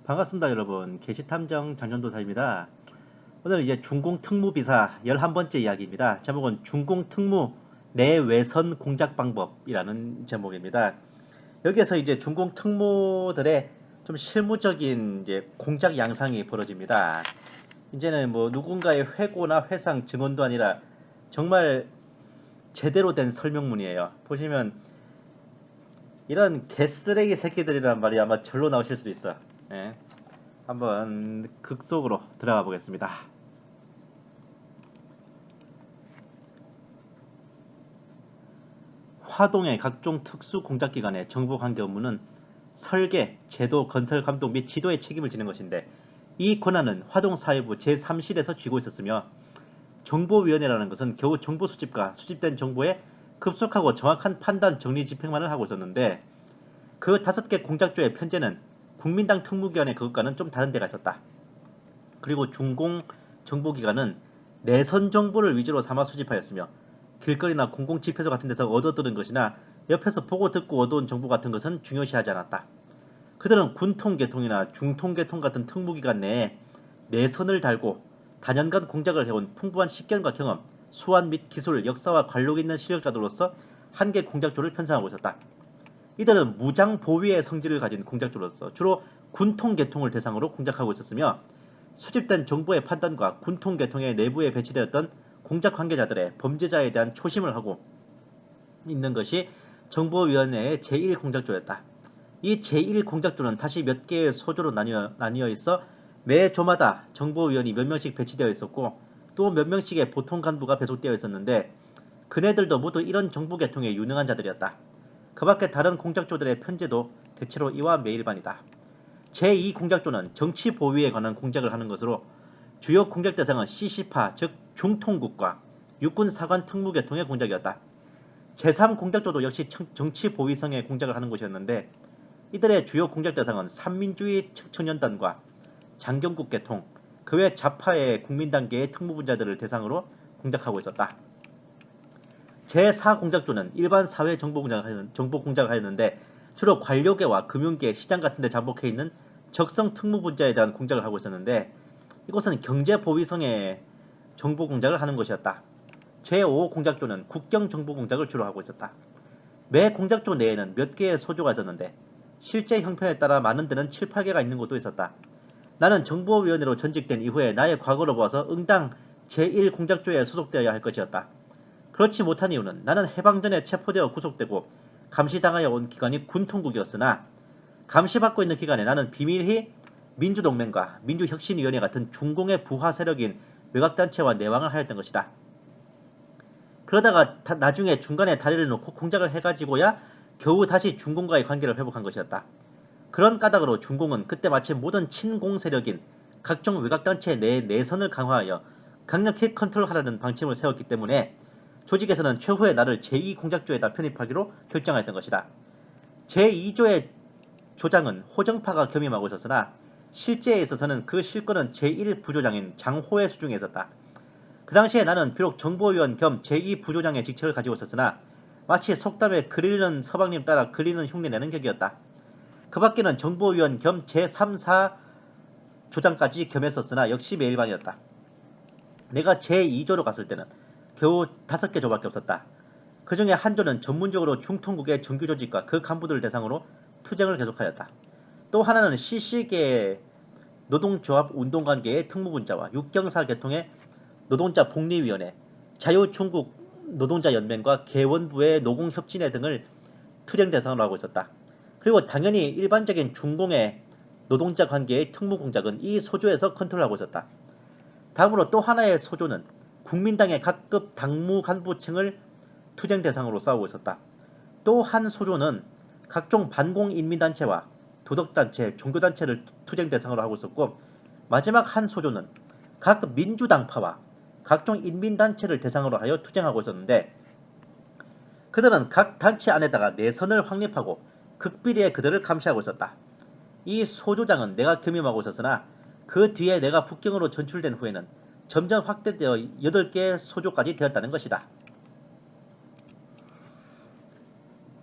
반갑습니다, 여러분. 게시탐정 장전도사입니다. 오늘 이제 중공특무비사 11번째 이야기입니다. 제목은 중공특무 내외선 공작 방법이라는 제목입니다. 여기에서 이제 중공특무들의 좀 실무적인 이제 공작 양상이 벌어집니다. 이제는 뭐 누군가의 회고나 회상 증언도 아니라 정말 제대로 된 설명문이에요. 보시면 이런 개쓰레기 새끼들이란 말이 아마 절로 나오실 수도 있어. 예. 한번 극 속으로 들어가 보겠습니다. 화동의 각종 특수 공작기관의 정보 관계 업무는 설계, 제도, 건설, 감독 및 지도의 책임을 지는 것인데 이 권한은 화동사회부 제3실에서 쥐고 있었으며 정보위원회라는 것은 겨우 정보 수집과 수집된 정보의 급속하고 정확한 판단, 정리, 집행만을 하고 있었는데 그 5개 공작조의 편제는 국민당 특무기관의 그것과는 좀 다른 데가 있었다. 그리고 중공 정보기관은 내선 정보를 위주로 삼아 수집하였으며 길거리나 공공집회소 같은 데서 얻어들은 것이나 옆에서 보고 듣고 얻어온 정보 같은 것은 중요시하지 않았다. 그들은 군통계통이나 중통계통 같은 특무기관 내에 내선을 달고 다년간 공작을 해온 풍부한 식견과 경험, 수완 및 기술, 역사와 관록 있는 실력자들로서 한 개 공작조를 편성하고 있었다. 이들은 무장 보위의 성질을 가진 공작조로서 주로 군통계통을 대상으로 공작하고 있었으며 수집된 정보의 판단과 군통계통의 내부에 배치되었던 공작 관계자들의 범죄자에 대한 초심을 하고 있는 것이 정보위원회의 제1공작조였다. 이 제1공작조는 다시 몇 개의 소조로 나뉘어 있어 매 조마다 정보위원이 몇 명씩 배치되어 있었고 또 몇 명씩의 보통 간부가 배속되어 있었는데 그네들도 모두 이런 정보계통에 유능한 자들이었다. 그 밖에 다른 공작조들의 편제도 대체로 이와 매일반이다. 제2공작조는 정치보위에 관한 공작을 하는 것으로 주요 공작 대상은 CC파 즉 중통국과 육군사관 특무계통의 공작이었다. 제3공작조도 역시 정치보위성의 공작을 하는 곳이었는데 이들의 주요 공작 대상은 삼민주의 청년단과 장경국계통, 그 외 좌파의 국민단계의 특무분자들을 대상으로 공작하고 있었다. 제4공작조는 일반 사회 정보 공작을 하였는데 주로 관료계와 금융계, 시장 같은 데 잠복해 있는 적성 특무분자에 대한 공작을 하고 있었는데 이곳은 경제보위성의 정보공작을 하는 것이었다. 제5공작조는 국경정보공작을 주로 하고 있었다. 매 공작조 내에는 몇 개의 소조가 있었는데 실제 형편에 따라 많은 데는 7, 8개가 있는 곳도 있었다. 나는 정보위원회로 전직된 이후에 나의 과거를 보아서 응당 제1공작조에 소속되어야 할 것이었다. 그렇지 못한 이유는 나는 해방전에 체포되어 구속되고 감시당하여 온 기관이 군통국이었으나 감시받고 있는 기간에 나는 비밀히 민주동맹과 민주혁신위원회 같은 중공의 부하 세력인 외곽단체와 내왕을 하였던 것이다. 그러다가 나중에 중간에 다리를 놓고 공작을 해가지고야 겨우 다시 중공과의 관계를 회복한 것이었다. 그런 까닭으로 중공은 그때 마침 모든 친공 세력인 각종 외곽단체 내 내선을 강화하여 강력히 컨트롤하라는 방침을 세웠기 때문에 조직에서는 최후의 나를 제2공작조에다 편입하기로 결정하였던 것이다. 제2조의 조장은 호정파가 겸임하고 있었으나 실제에 있어서는 그 실권은 제1부조장인 장호의 수중에 있었다. 그 당시에 나는 비록 정보위원 겸 제2부조장의 직책을 가지고 있었으나 마치 속담에 그리는 서방님 따라 그리는 흉내내는 격이었다. 그 밖에는 정보위원 겸 제3, 4조장까지 겸했었으나 역시 매일반이었다. 내가 제2조로 갔을 때는 겨우 5개 조밖에 없었다. 그 중에 한 조는 전문적으로 중통국의 정규조직과 그 간부들을 대상으로 투쟁을 계속하였다. 또 하나는 CC계의 노동조합 운동관계의 특무분자와 육경사 계통의 노동자 복리위원회, 자유중국 노동자연맹과 개원부의 노공협진회 등을 투쟁 대상으로 하고 있었다. 그리고 당연히 일반적인 중공의 노동자 관계의 특무공작은 이 소조에서 컨트롤하고 있었다. 다음으로 또 하나의 소조는 국민당의 각급 당무 간부층을 투쟁 대상으로 싸우고 있었다. 또 한 소조는 각종 반공인민단체와 도덕단체, 종교단체를 투쟁 대상으로 하고 있었고 마지막 한 소조는 각 민주당파와 각종 인민단체를 대상으로 하여 투쟁하고 있었는데 그들은 각 단체 안에다가 내선을 확립하고 극비리에 그들을 감시하고 있었다. 이 소조장은 내가 겸임하고 있었으나 그 뒤에 내가 북경으로 전출된 후에는 점점 확대되어 8개 소조까지 되었다는 것이다.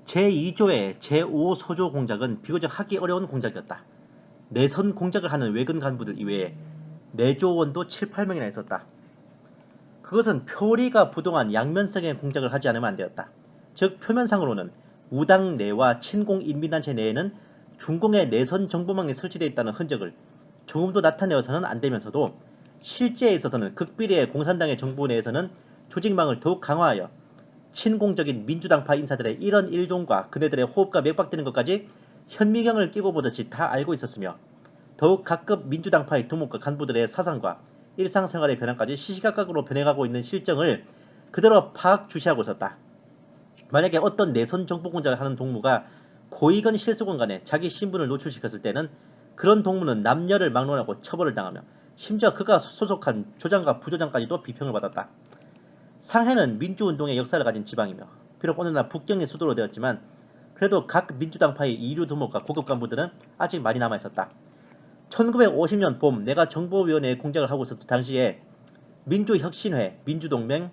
제2조의 제5소조 공작은 비교적 하기 어려운 공작이었다. 내선 공작을 하는 외근 간부들 이외에 내조원도 7, 8명이나 있었다. 그것은 표리가 부동한 양면성의 공작을 하지 않으면 안 되었다. 즉 표면상으로는 우당 내와 친공 인민단체 내에는 중공의 내선 정보망이 설치되어 있다는 흔적을 조금도 나타내어서는 안 되면서도 실제에 있어서는 극비리의 공산당의 정부 내에서는 조직망을 더욱 강화하여 친공적인 민주당파 인사들의 이런 일종과 그네들의 호흡과 맥박되는 것까지 현미경을 끼고 보듯이 다 알고 있었으며 더욱 각급 민주당파의 두목과 간부들의 사상과 일상생활의 변화까지 시시각각으로 변해가고 있는 실정을 그대로 파악 주시하고 있었다. 만약에 어떤 내선 정보 공작을 하는 동무가 고이건 실수건 간에 자기 신분을 노출시켰을 때는 그런 동무는 남녀를 막론하고 처벌을 당하며 심지어 그가 소속한 조장과 부조장까지도 비평을 받았다. 상해는 민주운동의 역사를 가진 지방이며 비록 오늘날 북경의 수도로 되었지만 그래도 각 민주당파의 이류 두목과 고급 간부들은 아직 많이 남아있었다. 1950년 봄 내가 정보위원회에 공작을 하고 있었던 당시에 민주혁신회, 민주동맹,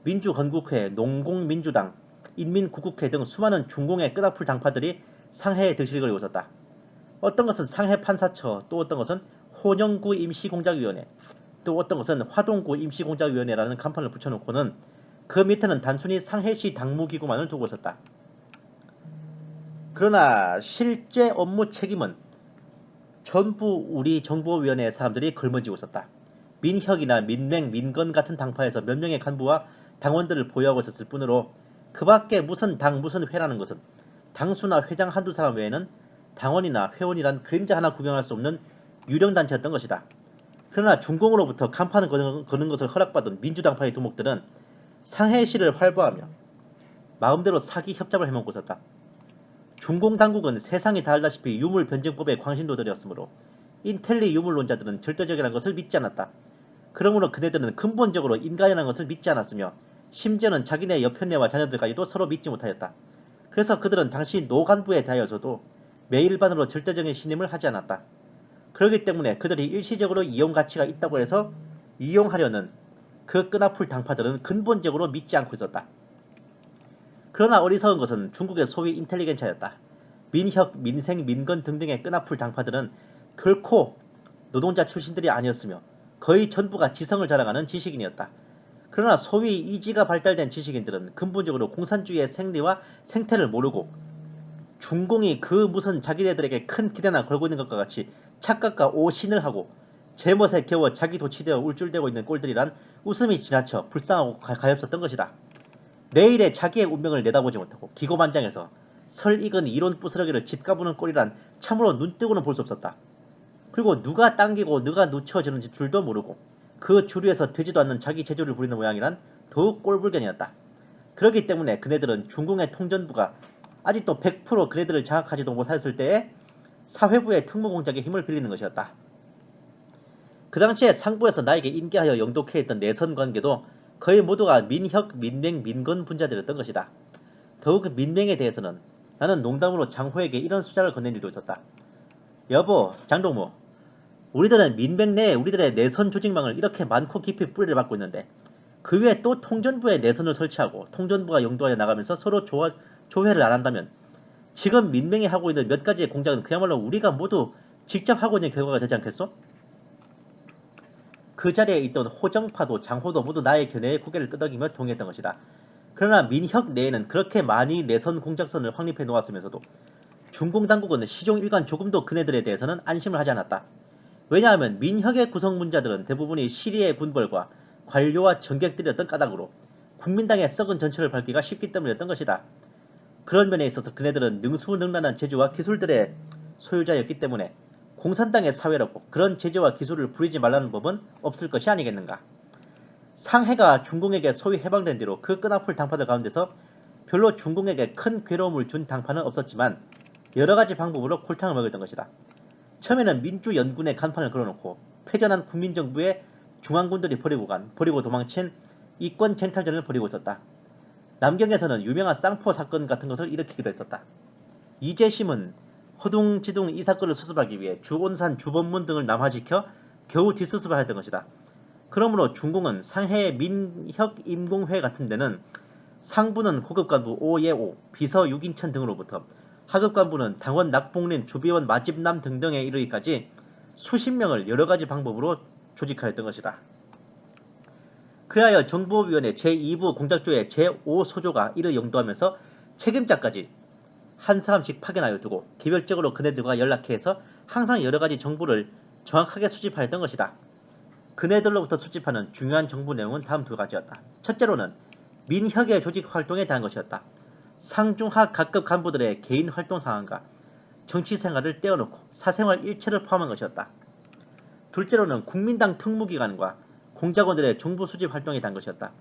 민주건국회, 농공민주당, 인민구국회 등 수많은 중공의 끈아풀 당파들이 상해에 들실을 걸고 있었다. 어떤 것은 상해판사처, 또 어떤 것은 혼영구 임시공작위원회, 또 어떤 것은 화동구 임시공작위원회라는 간판을 붙여놓고는 그 밑에는 단순히 상해시 당무기구만을 두고 있었다. 그러나 실제 업무 책임은 전부 우리 정보위원회 사람들이 걸머쥐고 있었다. 민혁이나 민맹, 민건 같은 당파에서 몇 명의 간부와 당원들을 보유하고 있었을 뿐으로 그 밖에 무슨 당 무슨 회라는 것은 당수나 회장 한두 사람 외에는 당원이나 회원이란 그림자 하나 구경할 수 없는 유령단체였던 것이다. 그러나 중공으로부터 간판을 거는 것을 허락받은 민주당파의 두목들은 상해시를 활보하며 마음대로 사기 협잡을 해먹고 있었다. 중공당국은 세상이 다 알다시피 유물변증법의 광신도들이었으므로 인텔리 유물론자들은 절대적이라는 것을 믿지 않았다. 그러므로 그네들은 근본적으로 인간이라는 것을 믿지 않았으며 심지어는 자기네 여편네와 자녀들까지도 서로 믿지 못하였다. 그래서 그들은 당시 노간부에 대하여서도 매일반으로 절대적인 신임을 하지 않았다. 그렇기 때문에 그들이 일시적으로 이용 가치가 있다고 해서 이용하려는 그 끈아풀 당파들은 근본적으로 믿지 않고 있었다. 그러나 어리석은 것은 중국의 소위 인텔리겐차였다. 민혁, 민생, 민건 등등의 끈아풀 당파들은 결코 노동자 출신들이 아니었으며 거의 전부가 지성을 자랑하는 지식인이었다. 그러나 소위 이지가 발달된 지식인들은 근본적으로 공산주의의 생리와 생태를 모르고 중공이 그 무슨 자기네들에게 큰 기대나 걸고 있는 것과 같이 착각과 오신을 하고 제멋에 겨워 자기 도취되어 울줄대고 있는 꼴들이란 웃음이 지나쳐 불쌍하고 가엾었던 것이다. 내일의 자기의 운명을 내다보지 못하고 기고만장해서 설익은 이론 부스러기를 짓까부는 꼴이란 참으로 눈뜨고는 볼 수 없었다. 그리고 누가 당기고 누가 놓쳐지는지 줄도 모르고 그 주류에서 되지도 않는 자기 재주를 부리는 모양이란 더욱 꼴불견이었다. 그렇기 때문에 그네들은 중공의 통전부가 아직도 100% 그네들을 장악하지도 못했을 때에 사회부의 특무공작에 힘을 빌리는 것이었다. 그 당시에 상부에서 나에게 인계하여 영독해 있던 내선 관계도 거의 모두가 민혁, 민맹, 민건 분자들이었던 것이다. 더욱 민맹에 대해서는 나는 농담으로 장호에게 이런 수작을 건넨 일도 있었다. 여보, 장동무, 우리들은 민백 내에 우리들의 내선 조직망을 이렇게 많고 깊이 뿌리를 받고 있는데 그 위에 또 통전부에 내선을 설치하고 통전부가 영도하여 나가면서 서로 조회를 안 한다면 지금 민맹이 하고 있는 몇 가지의 공작은 그야말로 우리가 모두 직접 하고 있는 결과가 되지 않겠소? 그 자리에 있던 호정파도 장호도 모두 나의 견해에 고개를 끄덕이며 동의했던 것이다. 그러나 민혁 내에는 그렇게 많이 내선 공작선을 확립해 놓았으면서도 중공당국은 시종일관 조금도 그네들에 대해서는 안심을 하지 않았다. 왜냐하면 민혁의 구성문자들은 대부분이 시리의 군벌과 관료와 정객들이었던 까닭으로 국민당의 썩은 전철을 밟기가 쉽기 때문이었던 것이다. 그런 면에 있어서 그네들은 능수능란한 재주와 기술들의 소유자였기 때문에 공산당의 사회라고 그런 재주와 기술을 부리지 말라는 법은 없을 것이 아니겠는가. 상해가 중공에게 소위 해방된 뒤로 그 끈아풀 당파들 가운데서 별로 중공에게 큰 괴로움을 준 당파는 없었지만 여러가지 방법으로 콜탕을 먹였던 것이다. 처음에는 민주연군의 간판을 걸어놓고 패전한 국민정부의 중앙군들이 버리고 도망친 이권쟁탈전을 벌이고 있었다. 남경에서는 유명한 쌍포 사건 같은 것을 일으키기도 했었다. 이재심은 허둥지둥 이 사건을 수습하기 위해 주온산 주범문 등을 남하지켜 겨우 뒷수습을 하였던 것이다. 그러므로 중공은 상해의 민혁임공회 같은 데는 상부는 고급간부 오예오, 비서 유긴천 등으로부터 하급 간부는 당원, 낙봉린, 주비원, 마집남 등등에 이르기까지 수십 명을 여러가지 방법으로 조직하였던 것이다. 그리하여 정보위원회 제2부 공작조의 제5소조가 이를 영도하면서 책임자까지 한 사람씩 파견하여 두고 개별적으로 그네들과 연락해서 항상 여러가지 정보를 정확하게 수집하였던 것이다. 그네들로부터 수집하는 중요한 정보 내용은 다음 두 가지였다. 첫째로는 민혁의 조직 활동에 대한 것이었다. 상중하 각급 간부들의 개인 활동 상황과 정치 생활을 떼어놓고 사생활 일체를 포함한 것이었다. 둘째로는 국민당 특무기관과 공작원들의 정보 수집 활동에 대한 것이었다.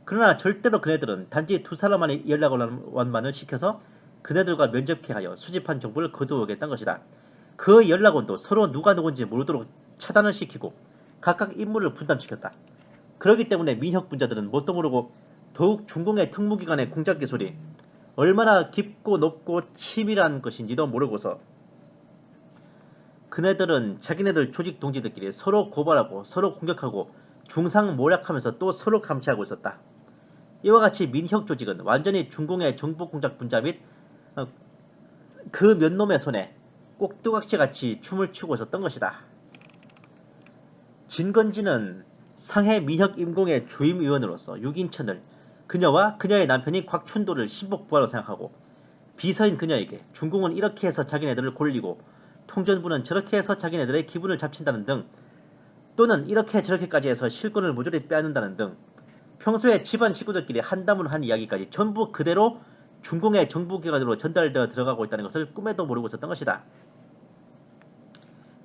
그러나 절대로 그네들은 단지 두 사람만의 연락 원만을 시켜서 그네들과 면접케 하여 수집한 정보를 거두어오겠다는 것이다. 그 연락원도 서로 누가 누군지 모르도록 차단을 시키고 각각 임무를 분담시켰다. 그렇기 때문에 민혁 분자들은 뭣도 모르고 더욱 중공의 특무기관의 공작기술이 얼마나 깊고 높고 치밀한 것인지도 모르고서 그네들은 자기네들 조직 동지들끼리 서로 고발하고 서로 공격하고 중상모략하면서 또 서로 감시하고 있었다. 이와 같이 민혁 조직은 완전히 중공의 정보공작 분자 및 그 몇 놈의 손에 꼭두각시같이 춤을 추고 있었던 것이다. 진건지는 상해 민혁 임공의 주임위원으로서 육인천을 그녀와 그녀의 남편이 곽춘도를 신복부하로 생각하고 비서인 그녀에게 중공은 이렇게 해서 자기네들을 골리고 통전부는 저렇게 해서 자기네들의 기분을 잡친다는 등 또는 이렇게 저렇게까지 해서 실권을 모조리 빼앗는다는 등 평소에 집안 식구들끼리 한담을 한 이야기까지 전부 그대로 중공의 정부기관으로 전달되어 들어가고 있다는 것을 꿈에도 모르고 있었던 것이다.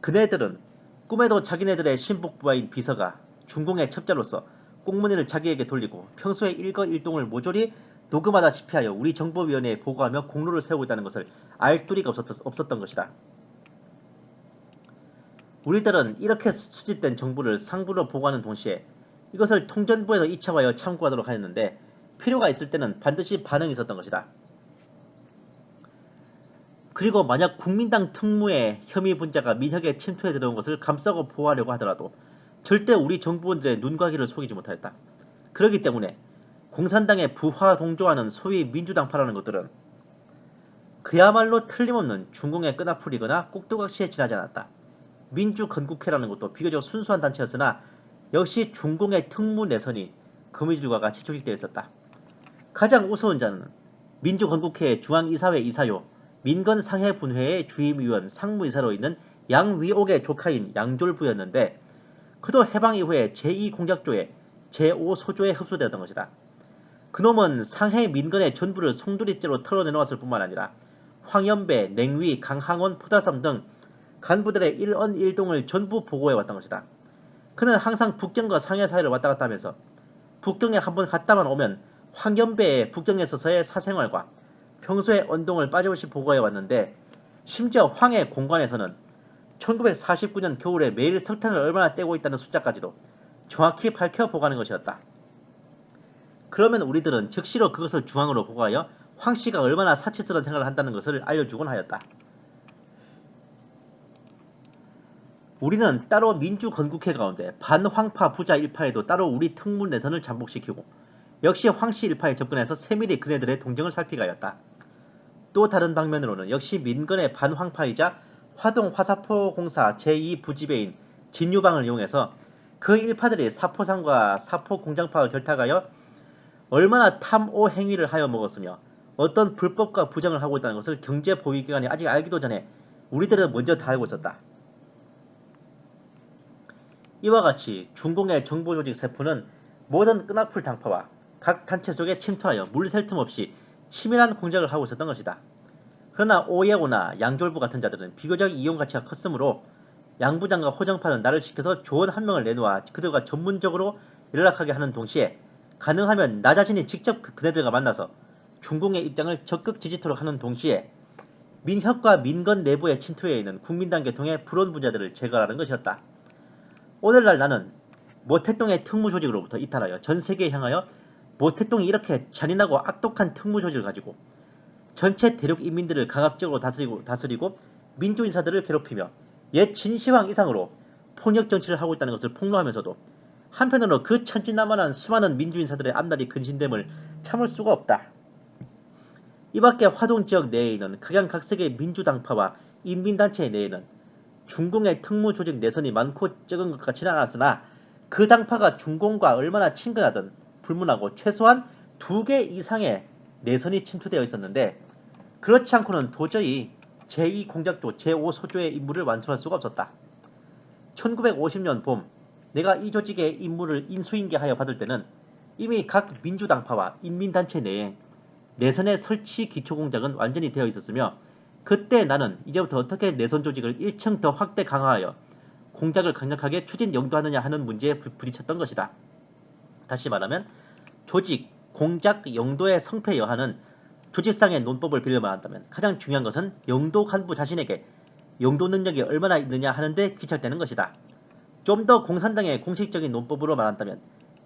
그네들은 꿈에도 자기네들의 신복부하인 비서가 중공의 첩자로서 꽁무니를 자기에게 돌리고 평소에 일거일동을 모조리 녹음하다시피 하여 우리 정보위원회에 보고하며 공로를 세우고 있다는 것을 알 도리가 없었던 것이다. 우리들은 이렇게 수집된 정보를 상부로 보고하는 동시에 이것을 통전부에서 이첩하여 참고하도록 하였는데 필요가 있을 때는 반드시 반응이 있었던 것이다. 그리고 만약 국민당 특무의 혐의 분자가 민혁에 침투해 들어온 것을 감싸고 보호하려고 하더라도 절대 우리 정부원들의 눈과 귀를 속이지 못하였다. 그렇기 때문에 공산당에 부하 동조하는 소위 민주당파라는 것들은 그야말로 틀림없는 중공의 끈앞풀이거나 꼭두각시에 지나지 않았다. 민주건국회라는 것도 비교적 순수한 단체였으나 역시 중공의 특무 내선이 거미줄과 같이 조직되어 있었다. 가장 우스운 자는 민주건국회 중앙이사회 이사요, 민건상해분회의 주임위원 상무이사로 있는 양위옥의 조카인 양졸부였는데 그도 해방 이후에 제2공작조의 제5소조에 흡수되었던 것이다. 그놈은 상해 민건의 전부를 송두리째로 털어내놓았을 뿐만 아니라 황연배, 냉위, 강항원, 포달섬 등 간부들의 일언일동을 전부 보고해왔던 것이다. 그는 항상 북경과 상해 사이를 왔다 갔다 하면서 북경에 한번 갔다만 오면 황연배의 북경에서의 사생활과 평소의 언동을 빠짐없이 보고해왔는데 심지어 황해 공관에서는 1949년 겨울에 매일 석탄을 얼마나 떼고 있다는 숫자까지도 정확히 밝혀 보고하는 것이었다. 그러면 우리들은 즉시로 그것을 중앙으로 보고하여 황씨가 얼마나 사치스러운 생각을 한다는 것을 알려주곤 하였다. 우리는 따로 민주건국회 가운데 반황파 부자 일파에도 따로 우리 특무 내선을 잠복시키고 역시 황씨 일파에 접근해서 세밀히 그네들의 동정을 살피게 하였다. 또 다른 방면으로는 역시 민건의 반황파이자 화동 화사포공사 제2부지배인 진유방을 이용해서 그 일파들이 사포상과 사포공장파와 결탁하여 얼마나 탐오 행위를 하여 먹었으며 어떤 불법과 부정을 하고 있다는 것을 경제보위기관이 아직 알기도 전에 우리들은 먼저 다 알고 있었다. 이와 같이 중공의 정보조직 세포는 모든 끈앞풀 당파와 각 단체 속에 침투하여 물 샐 틈 없이 치밀한 공작을 하고 있었던 것이다. 그러나 오예오나 양졸부 같은 자들은 비교적 이용가치가 컸으므로 양부장과 호정파는 나를 시켜서 조원 한 명을 내놓아 그들과 전문적으로 연락하게 하는 동시에 가능하면 나 자신이 직접 그네들과 만나서 중공의 입장을 적극 지지토록 하는 동시에 민혁과 민건 내부에 침투해 있는 국민당 계통의 불온 분자들을 제거하는 것이었다. 오늘날 나는 모택동의 특무조직으로부터 이탈하여 전세계에 향하여 모택동이 이렇게 잔인하고 악독한 특무조직을 가지고 전체 대륙 인민들을 강압적으로 다스리고 민주인사들을 괴롭히며 옛 진시황 이상으로 폭력정치를 하고 있다는 것을 폭로하면서도 한편으로 그 천진난만한 수많은 민주인사들의 앞날이 근신됨을 참을 수가 없다. 이밖에 화동 지역 내에 있는 각양각색의 민주당파와 인민단체 내에는 중공의 특무 조직 내선이 많고 적은 것 같지는 않았으나 그 당파가 중공과 얼마나 친근하든 불문하고 최소한 2개 이상의 내선이 침투되어 있었는데 그렇지 않고는 도저히 제2공작조 제5소조의 임무를 완수할 수가 없었다. 1950년 봄 내가 이 조직의 임무를 인수인계하여 받을 때는 이미 각 민주당파와 인민단체 내에 내선의 설치 기초공작은 완전히 되어 있었으며 그때 나는 이제부터 어떻게 내선 조직을 1층 더 확대 강화하여 공작을 강력하게 추진 영도하느냐 하는 문제에 부딪혔던 것이다. 다시 말하면 조직, 공작, 영도의 성패 여하는 조직상의 논법을 빌려만 한다면 가장 중요한 것은 영도 간부 자신에게 영도 능력이 얼마나 있느냐 하는데 귀착되는 것이다. 좀 더 공산당의 공식적인 논법으로 말한다면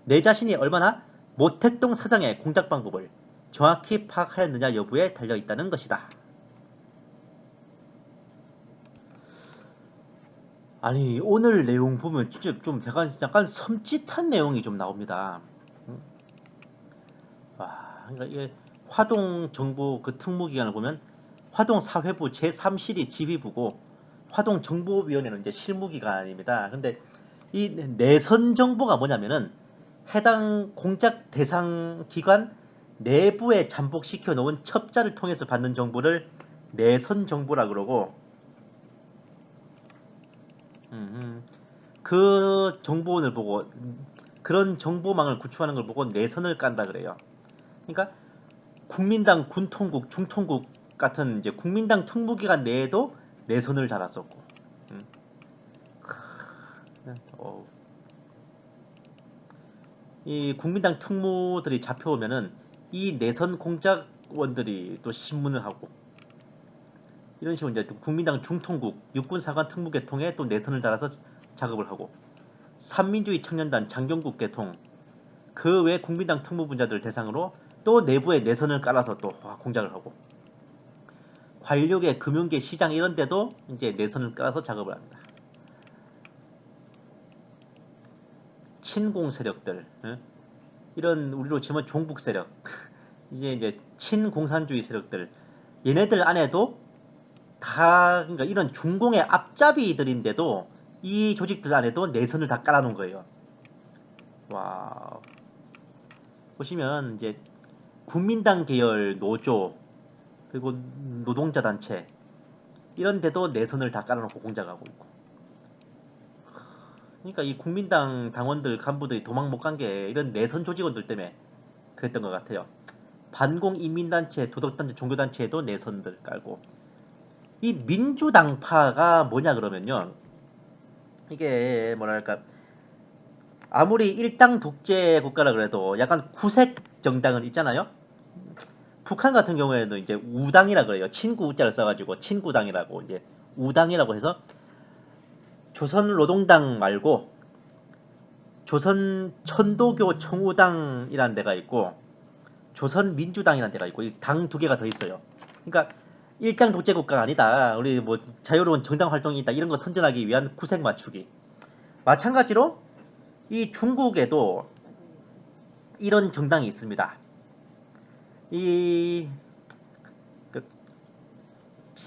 내 자신이 얼마나 모택동 사장의 공작 방법을 정확히 파악하였느냐 여부에 달려있다는 것이다. 아니 오늘 내용 보면 진짜 좀 약간 섬찟한 내용이 좀 나옵니다. 와, 그러니까 이게 화동 정보 그 특무기관을 보면 화동 사회부 제3실이 지휘부고 화동 정보위원회는 이제 실무기관입니다. 근데 이 내선 정보가 뭐냐면은 해당 공작 대상 기관 내부에 잠복시켜 놓은 첩자를 통해서 받는 정보를 내선 정보라 그러고 그 정보원을 보고 그런 정보망을 구축하는 걸 보고 내선을 깐다 그래요. 그러니까 국민당 군통국, 중통국 같은 이제 국민당 특무기관 내에도 내선을 달았었고, 음. 어, 이 국민당 특무들이 잡혀오면은 이 내선 공작원들이 또 신문을 하고 이런 식으로 이제 국민당 중통국, 육군사관 특무계통에 또 내선을 달아서 작업을 하고 삼민주의 청년단 장경국계통 그 외 국민당 특무분자들 대상으로 또 내부에 내선을 깔아서 또 공작을 하고 관료계, 금융계, 시장 이런 데도 이제 내선을 깔아서 작업을 합니다. 친공 세력들, 이런 우리로 치면 종북 세력, 이제 친공산주의 세력들, 얘네들 안에도 다 그러니까 이런 중공의 앞잡이들인데도 이 조직들 안에도 내선을 다 깔아놓은 거예요. 와 보시면 이제 국민당 계열 노조 그리고 노동자 단체 이런 데도 내선을 다 깔아놓고 공작하고 있고. 그러니까 이 국민당 당원들 간부들이 도망 못 간 게 이런 내선 조직원들 때문에 그랬던 것 같아요. 반공 인민단체, 도덕단체, 종교단체에도 내선들 깔고 이 민주당파가 뭐냐 그러면요. 이게 뭐랄까 아무리 일당 독재 국가라 그래도 약간 구색 정당은 있잖아요. 북한 같은 경우에는 이제 우당이라 그래요. 친구 우자를 써가지고 친구당이라고 이제 우당이라고 해서 조선노동당 말고 조선 천도교 청우당이라는 데가 있고 조선민주당이라는 데가 있고 당 2개가 더 있어요. 그러니까 일당 독재 국가가 아니다. 우리 뭐 자유로운 정당 활동이 있다. 이런 거 선전하기 위한 구색 맞추기. 마찬가지로 이 중국에도 이런 정당이 있습니다. 이 그,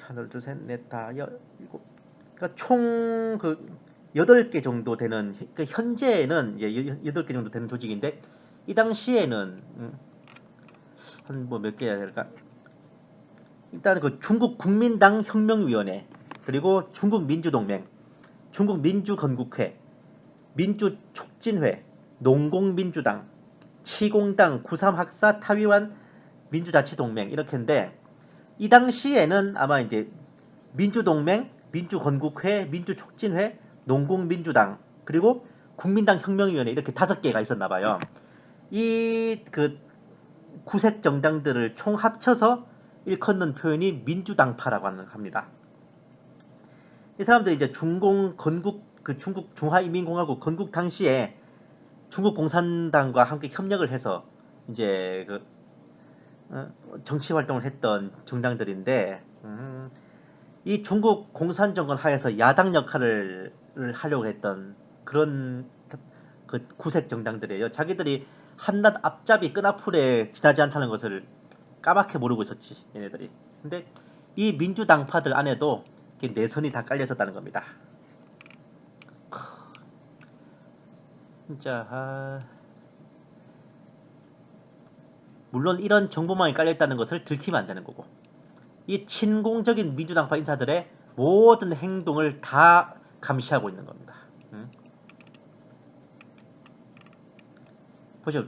하나, 둘, 셋, 넷, 다, 일곱. 그러니까 총그 8개 정도 되는 그 현재는 이제 8개 정도 되는 조직인데 이 당시에는 한 뭐 몇 개야 될까? 일단 그 중국 국민당 혁명위원회 그리고 중국 민주동맹, 중국 민주건국회, 민주촉진회, 농공민주당, 치공당, 구삼학사, 타위완 민주자치동맹 이렇게인데 이 당시에는 아마 이제 민주동맹, 민주건국회, 민주촉진회, 농공민주당 그리고 국민당 혁명위원회 이렇게 5개가 있었나 봐요. 이 그 구색 정당들을 총 합쳐서 일컫는 표현이 민주당파라고 합니다. 이 사람들이 이제 중공 건국 그 중국 중화인민공화국 건국 당시에 중국 공산당과 함께 협력을 해서 이제 그 정치 활동을 했던 정당들인데 이 중국 공산 정권 하에서 야당 역할을 하려고 했던 그런 그 구색 정당들이에요. 자기들이 한낱 앞잡이 끈앞풀에 지나지 않다는 것을 까맣게 모르고 있었지 얘네들이. 근데 이 민주당파들 안에도 내선이 다 깔려 있었다는 겁니다. 진짜 물론 이런 정보망이 깔려 있다는 것을 들키면 안 되는 거고, 이 친공적인 민주당파 인사들의 모든 행동을 다 감시하고 있는 겁니다. 보시죠.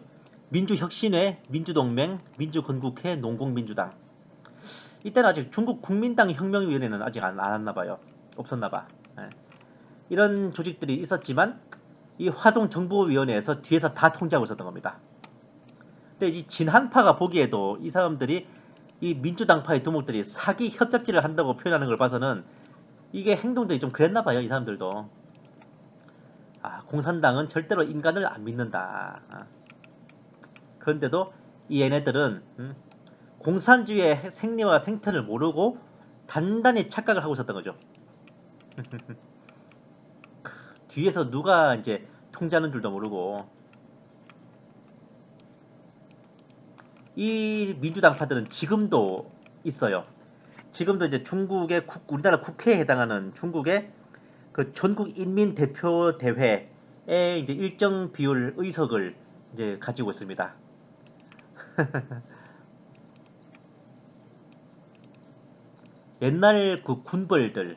민주혁신회, 민주동맹, 민주건국회, 농공민주당. 이때는 아직 중국 국민당 혁명위원회는 아직 안 왔나 봐요. 없었나 봐. 예. 이런 조직들이 있었지만 이 화동정보위원회에서 뒤에서 다 통제하고 있었던 겁니다. 근데 이 진한파가 보기에도 이 사람들이, 이 민주당파의 두목들이 사기 협잡질을 한다고 표현하는 걸 봐서는 이게 행동들이 좀 그랬나 봐요. 이 사람들도. 공산당은 절대로 인간을 안 믿는다. 그런데도 이 얘네들은 공산주의의 생리와 생태를 모르고 단단히 착각을 하고 있었던 거죠. 뒤에서 누가 이제 통제하는 줄도 모르고. 이 민주당파들은 지금도 있어요. 지금도 이제 중국의 우리나라 국회에 해당하는 중국의 그 전국인민대표대회에 이제 일정 비율 의석을 이제 가지고 있습니다. 옛날 그 군벌들,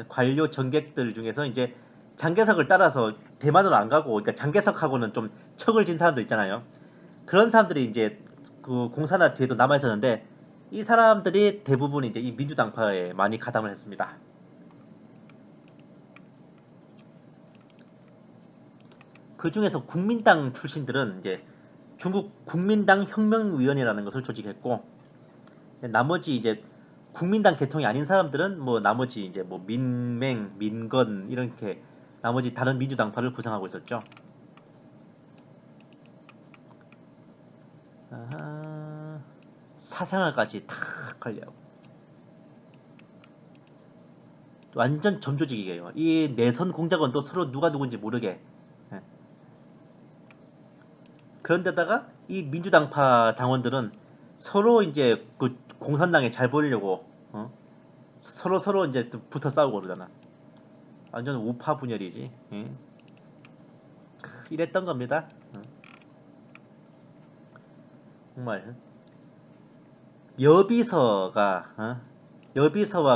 관료 정객들 중에서 이제 장개석을 따라서 대만으로 안 가고, 그러니까 장개석하고는 좀 척을 진 사람들 있잖아요. 그런 사람들이 이제 그 공산화 뒤에도 남아 있었는데, 이 사람들이 대부분 이제 이 민주당파에 많이 가담을 했습니다. 그 중에서 국민당 출신들은 이제 중국 국민당 혁명위원회라는 것을 조직했고, 나머지 이제 국민당 계통이 아닌 사람들은 뭐 나머지 이제 뭐 민맹, 민건 이렇게 나머지 다른 민주당파를 구성하고 있었죠. 사생활까지 다 관리하고. 완전 점조직이에요. 이 내선 공작원도 서로 누가 누군지 모르게. 예. 그런데다가 이 민주당파 당원들은 서로 이제 그 공산당에 잘 보이려고 서로 이제 붙어 싸우고 그러잖아. 완전 우파 분열이지. 예. 이랬던 겁니다. 정말 여비서와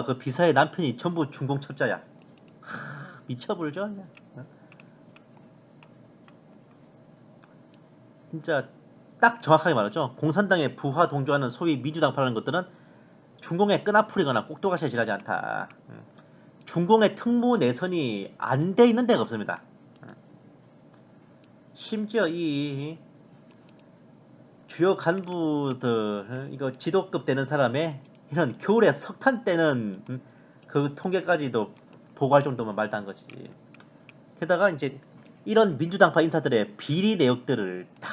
그 비서의 남편이 전부 중공 첩자야. 미쳐불죠. 진짜 딱 정확하게 말하죠. 공산당에 부하 동조하는 소위 민주당파라는 것들은 중공의 끈앞풀이거나 꼭두가시에 지나지 않다. 중공의 특무 내선이 안 돼 있는 데가 없습니다. 심지어 이 주요 간부들, 이거 지도급 되는 사람의 이런 겨울에 석탄 떼는 그 통계까지도 보고할 정도면 말도 안 거지. 게다가 이제 이런 민주당파 인사들의 비리 내역들을 다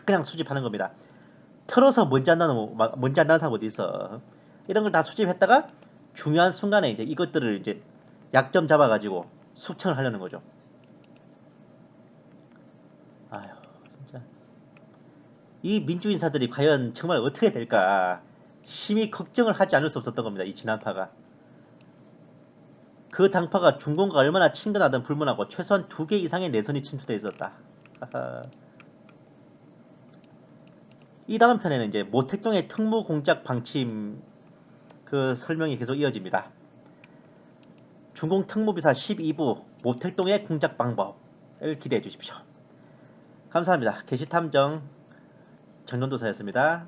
그냥 수집하는 겁니다. 털어서 먼지 안 나는 사람 어디 있어. 이런 걸 다 수집했다가 중요한 순간에 이제 이것들을 이제 약점 잡아가지고 숙청을 하려는 거죠. 아휴, 진짜. 이 민주 인사들이 과연 정말 어떻게 될까 심히 걱정을 하지 않을 수 없었던 겁니다. 이 진한파가. 그 당파가 중공과 얼마나 친근하든 불문하고 최소한 2개 이상의 내선이 침투되어 있었다. 이 다음 편에는 이제 모택동의 특무 공작 방침 그 설명이 계속 이어집니다. 중공 특무비사 12부 모택동의 공작 방법을 기대해 주십시오. 감사합니다. 게시탐정 정전도사였습니다.